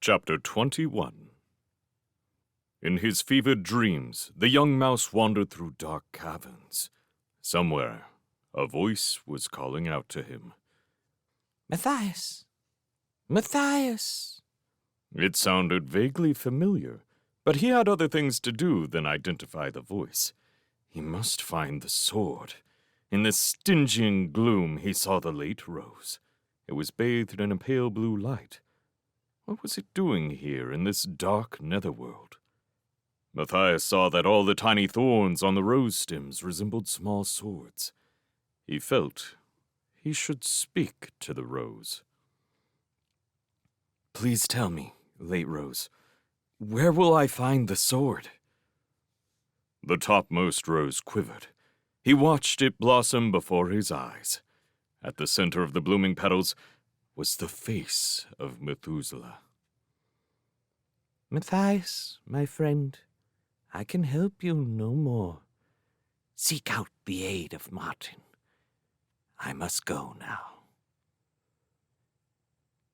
Chapter 21. In his fevered dreams, the young mouse wandered through dark caverns. Somewhere, a voice was calling out to him. Matthias! Matthias! It sounded vaguely familiar, but he had other things to do than identify the voice. He must find the sword. In the Stygian gloom, he saw the late rose. It was bathed in a pale blue light. What was it doing here in this dark netherworld? Matthias saw that all the tiny thorns on the rose stems resembled small swords. He felt he should speak to the rose. Please tell me, late rose, where will I find the sword? The topmost rose quivered. He watched it blossom before his eyes. At the center of the blooming petals was the face of Methuselah. Matthias, my friend, I can help you no more. Seek out the aid of Martin. I must go now.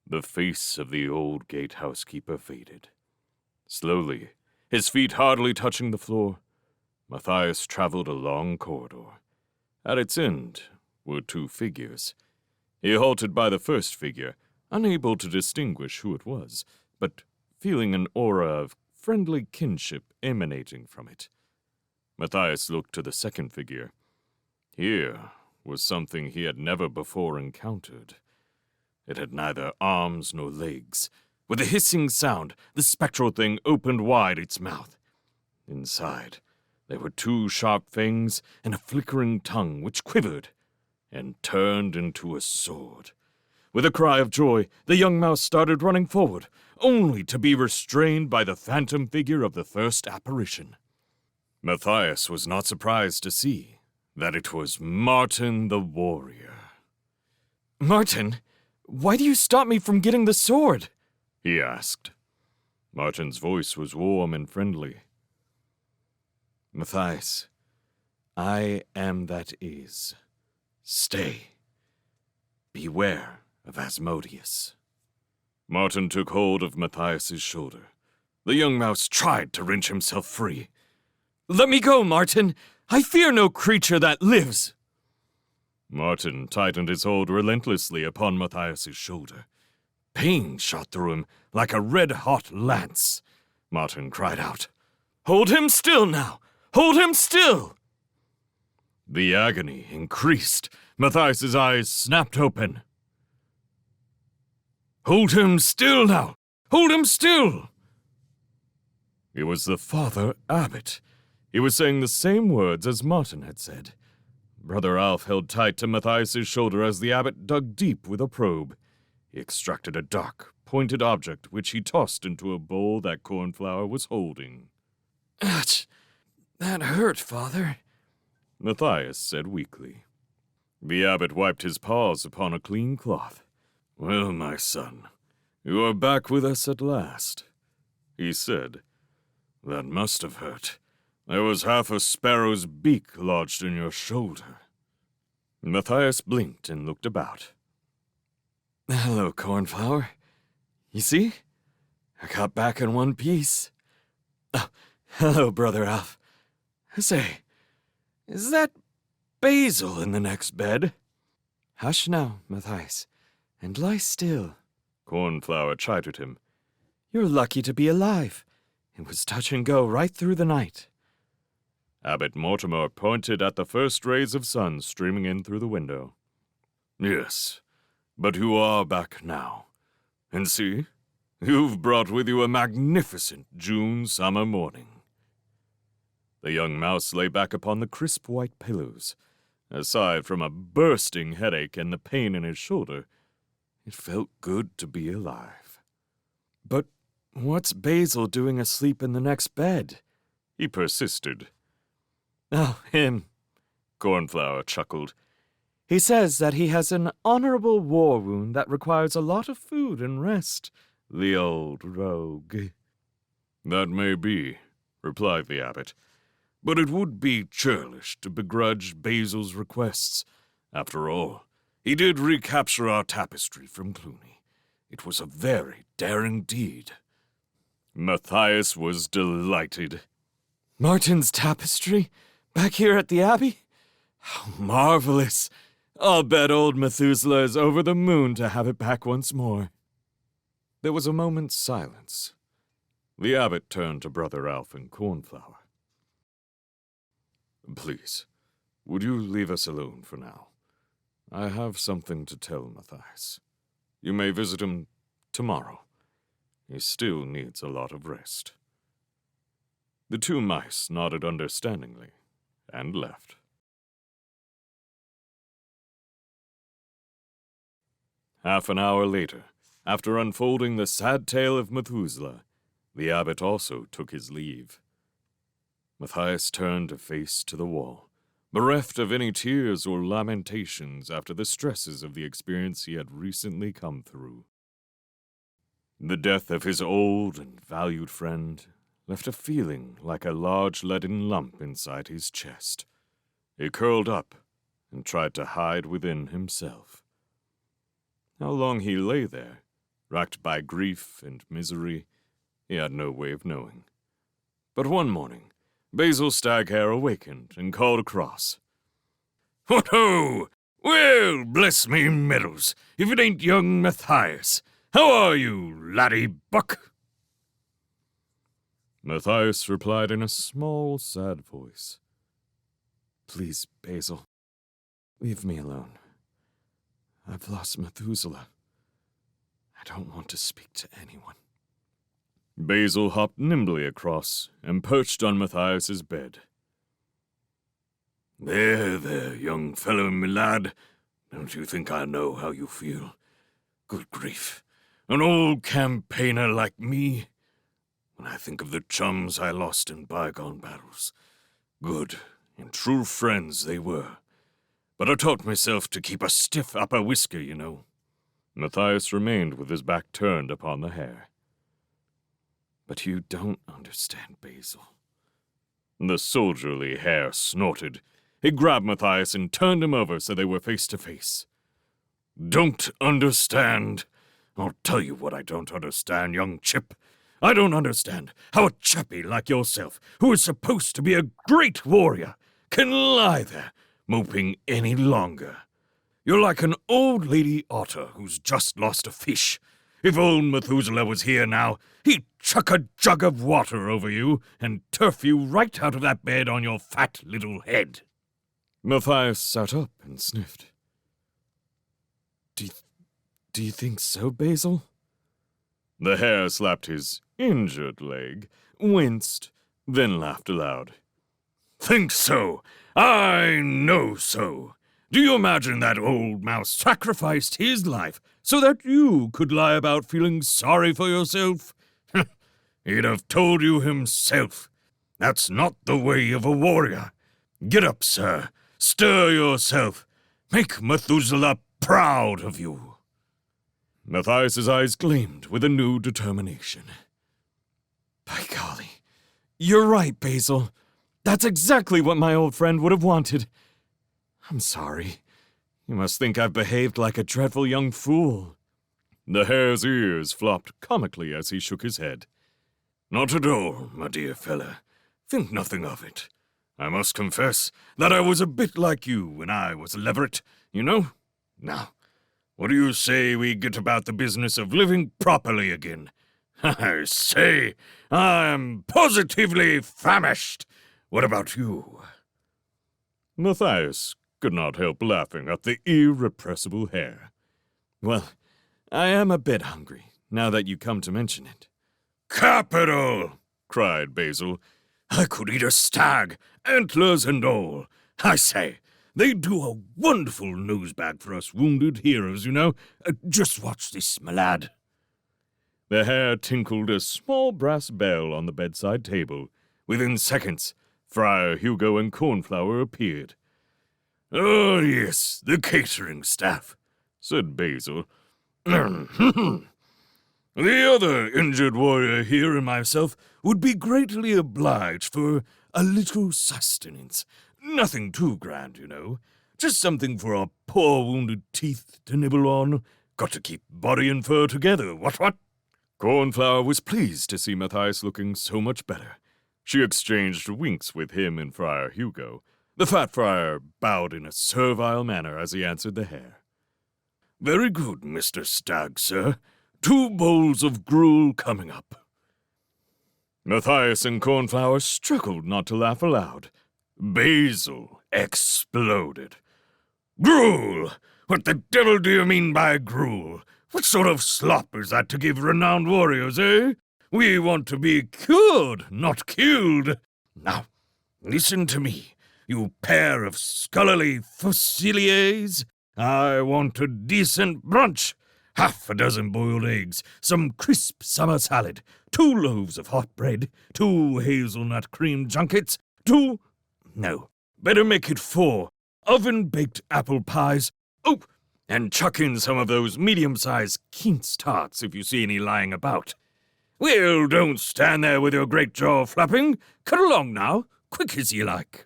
The face of the old gatehousekeeper faded. Slowly, his feet hardly touching the floor, Matthias traveled a long corridor. At its end were two figures. He halted by the first figure, unable to distinguish who it was, but feeling an aura of friendly kinship emanating from it. Matthias looked to the second figure. Here was something he had never before encountered. It had neither arms nor legs. With a hissing sound, the spectral thing opened wide its mouth. Inside, there were two sharp fangs and a flickering tongue which quivered and turned into a sword. With a cry of joy, the young mouse started running forward, only to be restrained by the phantom figure of the first apparition. Matthias was not surprised to see that it was Martin the warrior. Martin, why do you stop me from getting the sword? He asked. Martin's voice was warm and friendly. Matthias, I am that is. Stay. Beware of Asmodeus. Martin took hold of Matthias's shoulder. The young mouse tried to wrench himself free. Let me go, Martin! I fear no creature that lives! Martin tightened his hold relentlessly upon Matthias's shoulder. Pain shot through him like a red-hot lance. Martin cried out, Hold him still now! Hold him still! The agony increased. Matthias's eyes snapped open. Hold him still now! Hold him still! It was the Father Abbot. He was saying the same words as Martin had said. Brother Alf held tight to Matthias's shoulder as the abbot dug deep with a probe. He extracted a dark, pointed object which he tossed into a bowl that Cornflower was holding. Ouch! That hurt, Father, Matthias said weakly. The abbot wiped his paws upon a clean cloth. Well, my son, you are back with us at last, he said. That must have hurt. There was half a sparrow's beak lodged in your shoulder. Matthias blinked and looked about. Hello, Cornflower. You see? I got back in one piece. Oh, hello, Brother Alf. Say, is that Basil in the next bed? Hush now, Matthias, and lie still. Cornflower chided him. You're lucky to be alive. It was touch and go right through the night. Abbot Mortimer pointed at the first rays of sun streaming in through the window. Yes, but you are back now. And see, you've brought with you a magnificent June summer morning. The young mouse lay back upon the crisp white pillows. Aside from a bursting headache and the pain in his shoulder, it felt good to be alive. But what's Basil doing asleep in the next bed? He persisted. Oh, him, Cornflower chuckled. He says that he has an honorable war wound that requires a lot of food and rest. The old rogue. That may be, replied the abbot. But it would be churlish to begrudge Basil's requests. After all, he did recapture our tapestry from Cluny. It was a very daring deed. Matthias was delighted. Martin's tapestry? Back here at the Abbey? How marvelous! I'll bet old Methuselah is over the moon to have it back once more. There was a moment's silence. The abbot turned to Brother Alf and Cornflower. Please, would you leave us alone for now? I have something to tell Matthias. You may visit him tomorrow. He still needs a lot of rest. The two mice nodded understandingly and left. Half an hour later, after unfolding the sad tale of Methuselah, the abbot also took his leave. Matthias turned to face to the wall, bereft of any tears or lamentations after the stresses of the experience he had recently come through. The death of his old and valued friend left a feeling like a large leaden lump inside his chest. He curled up and tried to hide within himself. How long he lay there, racked by grief and misery, he had no way of knowing. But one morning, Basil Staghair awakened and called across. "What-ho! Well, bless me medals, if it ain't young Matthias! How are you, laddie buck?" Matthias replied in a small, sad voice. Please, Basil, leave me alone. I've lost Methuselah. I don't want to speak to anyone. Basil hopped nimbly across and perched on Matthias's bed. "There, young fellow, me lad. Don't you think I know how you feel? Good grief, an old campaigner like me. When I think of the chums I lost in bygone battles, good and true friends they were. But I taught myself to keep a stiff upper whisker, you know." Matthias remained with his back turned upon the hare. But you don't understand, Basil. The soldierly hare snorted. He grabbed Matthias and turned him over so they were face to face. "Don't understand? I'll tell you what I don't understand, young chip. I don't understand how a chappie like yourself, who is supposed to be a great warrior, can lie there, moping any longer. You're like an old lady otter who's just lost a fish. If old Methuselah was here now, he'd chuck a jug of water over you and turf you right out of that bed on your fat little head." Matthias sat up and sniffed. Do you think so, Basil? The hare slapped his injured leg, winced, then laughed aloud. "Think so? I know so. Do you imagine that old mouse sacrificed his life so that you could lie about feeling sorry for yourself? He'd have told you himself. That's not the way of a warrior. Get up, sir. Stir yourself. Make Methuselah proud of you." Matthias's eyes gleamed with a new determination. By golly, you're right, Basil. That's exactly what my old friend would have wanted. I'm sorry. You must think I've behaved like a dreadful young fool. The hare's ears flopped comically as he shook his head. "Not at all, my dear fella. Think nothing of it. I must confess that I was a bit like you when I was a leveret, you know. Now, what do you say we get about the business of living properly again? I say, I'm positively famished. What about you?" Matthias could not help laughing at the irrepressible hare. Well, I am a bit hungry, now that you come to mention it. "Capital!" cried Basil. "I could eat a stag, antlers and all. I say, they do a wonderful nosebag for us wounded heroes, you know. Just watch this, my lad." The hare tinkled a small brass bell on the bedside table. Within seconds, Friar Hugo and Cornflower appeared. "Oh, yes, the catering staff," said Basil. "The other injured warrior here and myself would be greatly obliged for a little sustenance. Nothing too grand, you know. Just something for our poor wounded teeth to nibble on. Got to keep body and fur together, what?" Cornflower was pleased to see Matthias looking so much better. She exchanged winks with him and Friar Hugo. The fat friar bowed in a servile manner as he answered the hare. Very good, Mr. Stag, sir. 2 bowls of gruel coming up. Matthias and Cornflower struggled not to laugh aloud. Basil exploded. Gruel! What the devil do you mean by gruel? What sort of slop is that to give renowned warriors, eh? We want to be cured, not killed. Now, listen to me, you pair of scholarly fusiliers. I want a decent brunch. Half a dozen boiled eggs, some crisp summer salad, 2 loaves of hot bread, 2 hazelnut cream junkets, 2... No, better make it 4 oven-baked apple pies. Oh, and chuck in some of those medium-sized quince tarts if you see any lying about. Well, don't stand there with your great jaw flapping. Cut along now, quick as you like.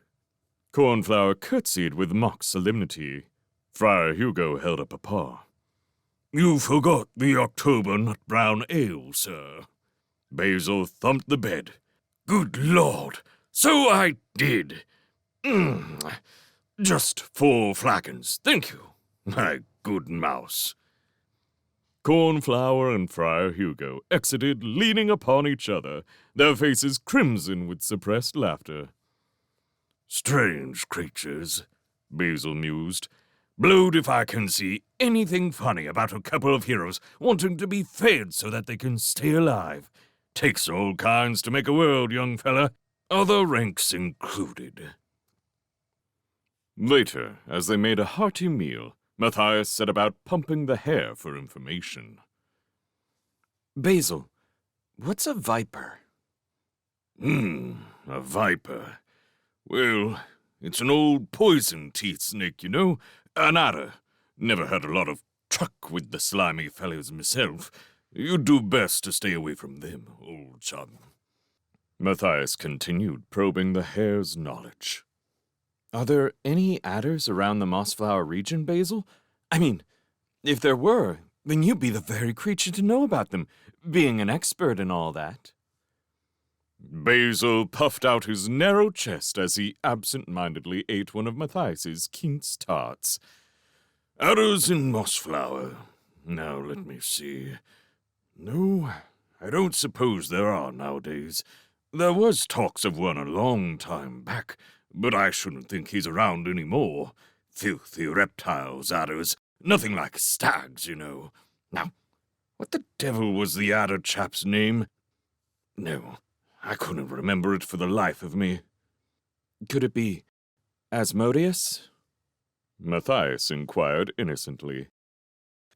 Cornflower curtsied with mock solemnity. Friar Hugo held up a paw. You forgot the October nut brown ale, sir. Basil thumped the bed. Good Lord, so I did. Just 4 flagons, thank you, my good mouse. Cornflower and Friar Hugo exited, leaning upon each other, their faces crimson with suppressed laughter. Strange creatures, Basil mused. Blowed if I can see anything funny about a couple of heroes wanting to be fed so that they can stay alive. Takes all kinds to make a world, young fella, other ranks included. Later, as they made a hearty meal, Matthias set about pumping the hare for information. Basil, what's a viper? A viper. Well, it's an old poison-teeth snake, you know. An adder. Never had a lot of truck with the slimy fellows myself. You'd do best to stay away from them, old chum. Matthias continued probing the hare's knowledge. Are there any adders around the Mossflower region, Basil? I mean, if there were, then you'd be the very creature to know about them, being an expert in all that. Basil puffed out his narrow chest as he absent-mindedly ate one of Matthias's quince tarts. Adders in Mossflower. Now, let me see. No, I don't suppose there are nowadays. There was talks of one a long time back, but I shouldn't think he's around any more. Filthy reptiles, adders. Nothing like stags, you know. Now, what the devil was the adder chap's name? No, I couldn't remember it for the life of me. Could it be Asmodeus? Matthias inquired innocently.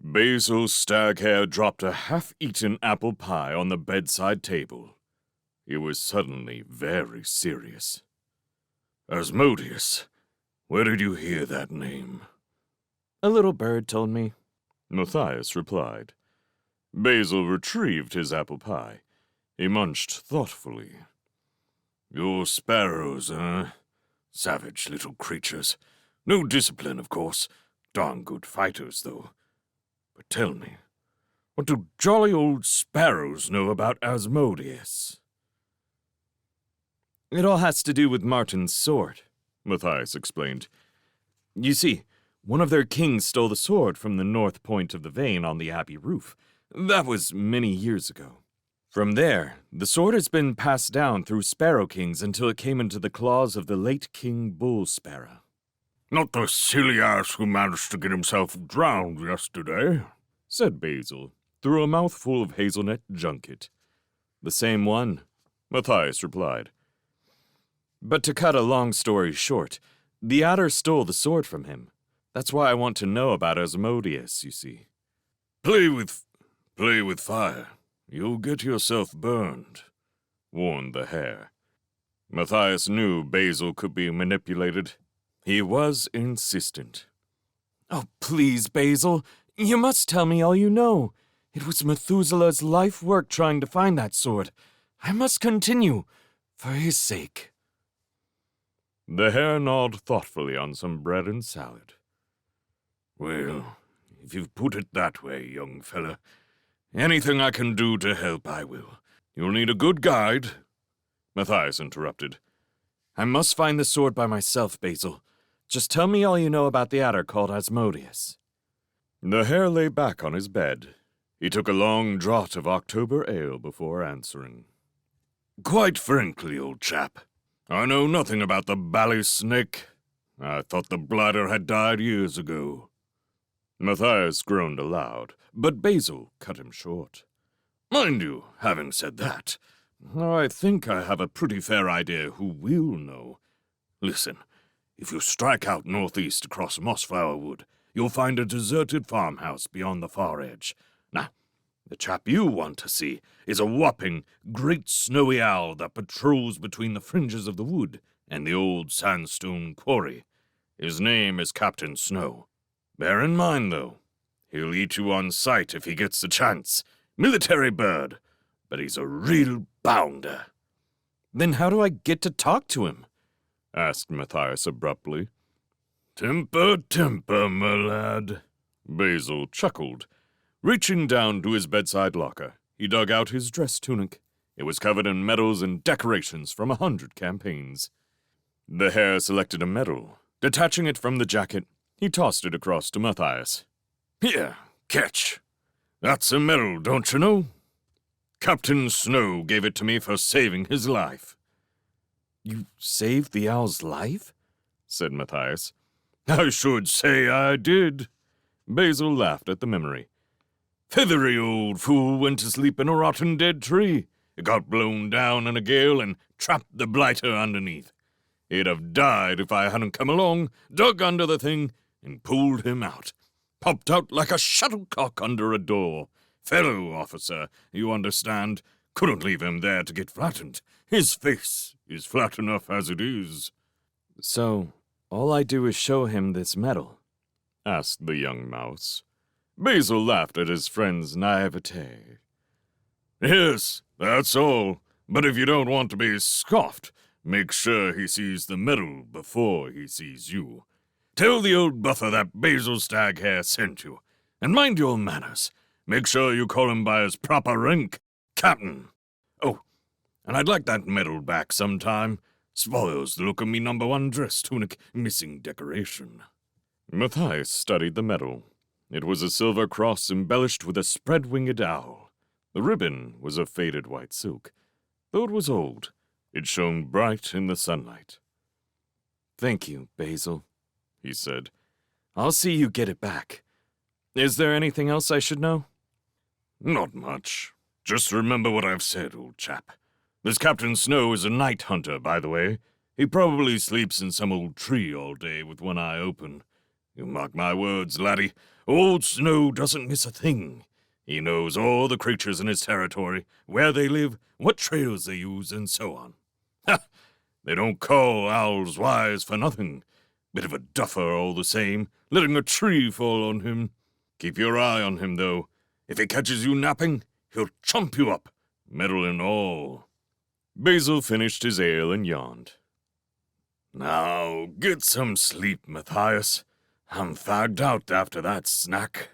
Basil's stag hare dropped a half-eaten apple pie on the bedside table. He was suddenly very serious. Asmodeus, where did you hear that name? A little bird told me. Matthias replied. Basil retrieved his apple pie. He munched thoughtfully. Your sparrows, Savage little creatures. No discipline, of course. Darn good fighters, though. But tell me, what do jolly old sparrows know about Asmodeus? It all has to do with Martin's sword, Matthias explained. You see, one of their kings stole the sword from the north point of the vein on the abbey roof. That was many years ago. From there, the sword has been passed down through sparrow kings until it came into the claws of the late King Bull Sparrow. Not the silly ass who managed to get himself drowned yesterday, said Basil, through a mouthful of hazelnut junket. The same one, Matthias replied. But to cut a long story short, the adder stole the sword from him. That's why I want to know about Asmodeus, you see. Play with fire. You'll get yourself burned, warned the hare. Matthias knew Basil could be manipulated. He was insistent. Oh, please, Basil. You must tell me all you know. It was Methuselah's life work trying to find that sword. I must continue, for his sake. The hare gnawed thoughtfully on some bread and salad. Well, if you put it that way, young fella, Anything I can do to help, I will. You'll need a good guide. Matthias interrupted. I must find the sword by myself, Basil. Just tell me all you know about the adder called Asmodeus. The hare lay back on his bed. He took a long draught of October ale before answering. Quite frankly, old chap, I know nothing about the bally snake. I thought the bladder had died years ago. Matthias groaned aloud, but Basil cut him short. Mind you, having said that, I think I have a pretty fair idea who will know. Listen, if you strike out northeast across Mossflower Wood, you'll find a deserted farmhouse beyond the far edge. Now, the chap you want to see is a whopping, great snowy owl that patrols between the fringes of the wood and the old sandstone quarry. His name is Captain Snow. Bear in mind, though, he'll eat you on sight if he gets the chance. Military bird, but he's a real bounder. Then how do I get to talk to him? Asked Matthias abruptly. Temper, temper, my lad. Basil chuckled. Reaching down to his bedside locker, he dug out his dress tunic. It was covered in medals and decorations from 100 campaigns. The hare selected a medal. Detaching it from the jacket, he tossed it across to Matthias. Here, catch. That's a medal, don't you know? Captain Snow gave it to me for saving his life. You saved the owl's life? Said Matthias. I should say I did. Basil laughed at the memory. Feathery old fool went to sleep in a rotten dead tree. It got blown down in a gale and trapped the blighter underneath. He'd have died if I hadn't come along, dug under the thing, and pulled him out. Popped out like a shuttlecock under a door. Fellow officer, you understand. Couldn't leave him there to get flattened. His face is flat enough as it is. So, all I do is show him this medal? Asked the young mouse. Basil laughed at his friend's naivete. Yes, that's all. But if you don't want to be scoffed, make sure he sees the medal before he sees you. Tell the old buffer that Basil Staghair sent you. And mind your manners. Make sure you call him by his proper rank, Captain. Oh, and I'd like that medal back sometime. Spoils the look of me #1 dress tunic, missing decoration. Matthias studied the medal. It was a silver cross embellished with a spread-winged owl. The ribbon was of faded white silk. Though it was old, it shone bright in the sunlight. Thank you, Basil, he said. I'll see you get it back. Is there anything else I should know? Not much. Just remember what I've said, old chap. This Captain Snow is a night hunter, by the way. He probably sleeps in some old tree all day with one eye open. You mark my words, laddie. Old Snow doesn't miss a thing. He knows all the creatures in his territory, where they live, what trails they use, and so on. Ha! They don't call owls wise for nothing. Bit of a duffer all the same, letting a tree fall on him. Keep your eye on him, though. If he catches you napping, he'll chomp you up, medal and all. Basil finished his ale and yawned. Now, get some sleep, Matthias. I'm fagged out after that snack.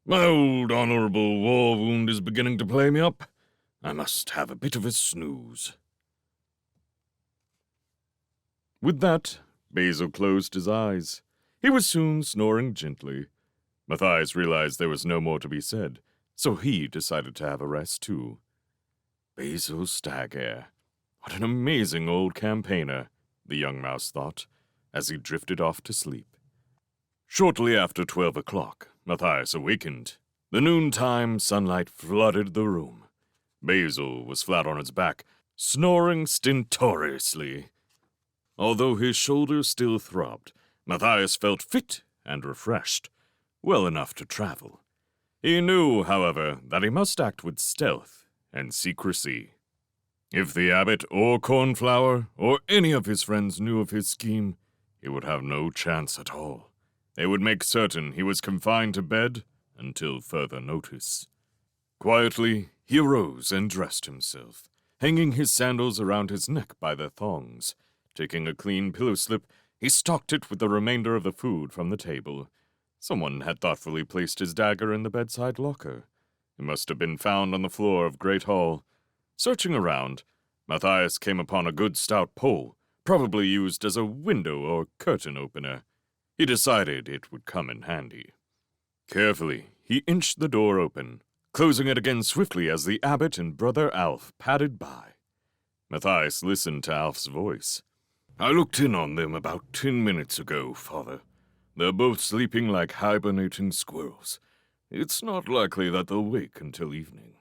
My old honorable war wound is beginning to play me up. I must have a bit of a snooze. With that, Basil closed his eyes. He was soon snoring gently. Matthias realized there was no more to be said, so he decided to have a rest too. Basil Staghair. What an amazing old campaigner, the young mouse thought, as he drifted off to sleep. Shortly after 12 o'clock, Matthias awakened. The noontime sunlight flooded the room. Basil was flat on his back, snoring stentoriously. Although his shoulders still throbbed, Matthias felt fit and refreshed, well enough to travel. He knew, however, that he must act with stealth and secrecy. If the abbot or Cornflower or any of his friends knew of his scheme, he would have no chance at all. They would make certain he was confined to bed until further notice. Quietly, he arose and dressed himself, hanging his sandals around his neck by their thongs. Taking a clean pillow slip, he stocked it with the remainder of the food from the table. Someone had thoughtfully placed his dagger in the bedside locker. It must have been found on the floor of Great Hall. Searching around, Matthias came upon a good stout pole, probably used as a window or curtain opener. He decided it would come in handy. Carefully, he inched the door open, closing it again swiftly as the abbot and Brother Alf padded by. Matthias listened to Alf's voice. "I looked in on them about 10 minutes ago, Father. They're both sleeping like hibernating squirrels. It's not likely that they'll wake until evening."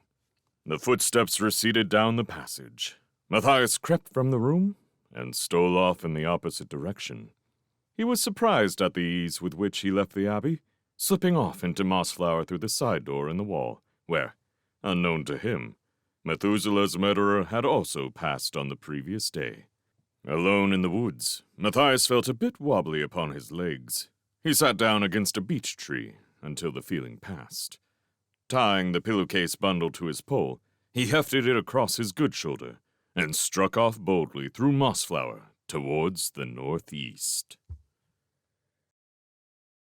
The footsteps receded down the passage. Matthias crept from the room and stole off in the opposite direction. He was surprised at the ease with which he left the abbey, slipping off into Mossflower through the side door in the wall, where, unknown to him, Methuselah's murderer had also passed on the previous day. Alone in the woods, Matthias felt a bit wobbly upon his legs. He sat down against a beech tree until the feeling passed. Tying the pillowcase bundle to his pole, he hefted it across his good shoulder and struck off boldly through Mossflower towards the northeast.